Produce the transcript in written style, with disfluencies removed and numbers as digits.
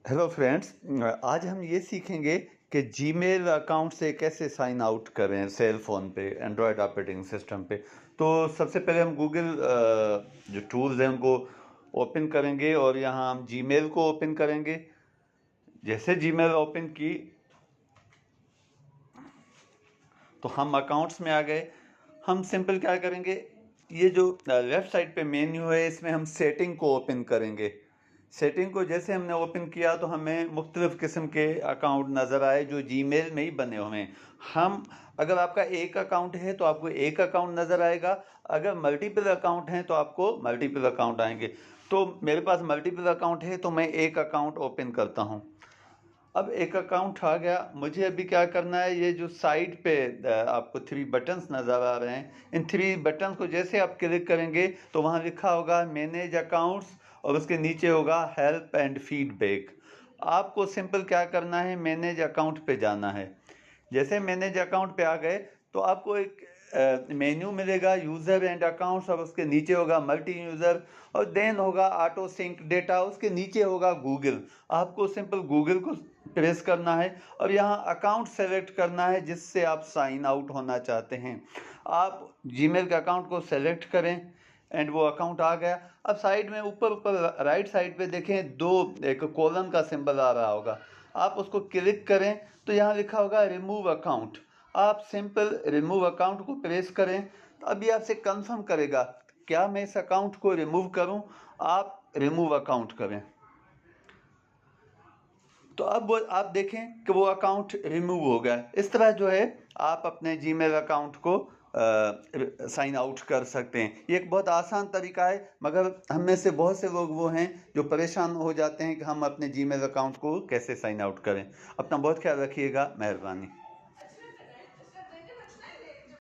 Hello friends, आज हम ये सीखेंगे कि जीमेल अकाउंट से कैसे साइन आउट करें सेल फ़ोन पे, एंड्रॉयड ऑपरेटिंग सिस्टम पे। तो सबसे पहले हम गूगल जो टूल्स हैं उनको ओपन करेंगे और यहाँ हम जीमेल को ओपन करेंगे। जैसे जीमेल ओपन की तो हम अकाउंट्स में आ गए। हम सिंपल क्या करेंगे, ये जो लेफ़्ट साइड पे मेन्यू है इसमें हम सेटिंग को ओपन करेंगे। सेटिंग को जैसे हमने ओपन किया तो हमें मुख्तलिफ़ किस्म के अकाउंट नज़र आए जो जीमेल में ही बने हुए हैं। हम अगर आपका एक अकाउंट है तो आपको एक अकाउंट नज़र आएगा, अगर मल्टीपल अकाउंट हैं तो आपको मल्टीपल अकाउंट आएंगे। तो मेरे पास मल्टीपल अकाउंट है तो मैं एक अकाउंट ओपन करता हूँ। अब एक अकाउंट आ गया, मुझे अभी क्या करना है, ये जो साइड पे आपको 3 बटन्स नज़र आ रहे हैं, इन 3 बटन को जैसे आप क्लिक करेंगे तो वहाँ लिखा होगा मैनेज अकाउंट्स और उसके नीचे होगा हेल्प एंड फीडबैक। आपको सिंपल क्या करना है, मैनेज अकाउंट पे जाना है। जैसे मैनेज अकाउंट पे आ गए तो आपको एक मेन्यू मिलेगा यूज़र एंड अकाउंट्स और उसके नीचे होगा मल्टी यूज़र और देन होगा ऑटो सिंक डेटा, उसके नीचे होगा गूगल। आपको सिंपल गूगल को प्रेस करना है और यहाँ अकाउंट सेलेक्ट करना है जिससे आप साइन आउट होना चाहते हैं। आप जीमेल के अकाउंट को सेलेक्ट करें एंड वो अकाउंट आ गया। अब साइड में ऊपर ऊपर राइट साइड पे देखें, एक कॉलम का सिंबल आ रहा होगा, आप उसको क्लिक करें तो यहाँ लिखा होगा रिमूव अकाउंट। आप सिंपल रिमूव अकाउंट को प्रेस करें। अभी आपसे कंफर्म करेगा क्या मैं इस अकाउंट को रिमूव करूं। आप रिमूव अकाउंट करें तो अब वो आप देखें कि वो अकाउंट रिमूव हो गया। इस तरह जो है आप अपने जीमेल अकाउंट को साइन आउट कर सकते हैं। ये एक बहुत आसान तरीका है, मगर हम में से बहुत से लोग वो हैं जो परेशान हो जाते हैं कि हम अपने जीमेल अकाउंट को कैसे साइन आउट करें। अपना बहुत ख्याल रखिएगा। मेहरबानी।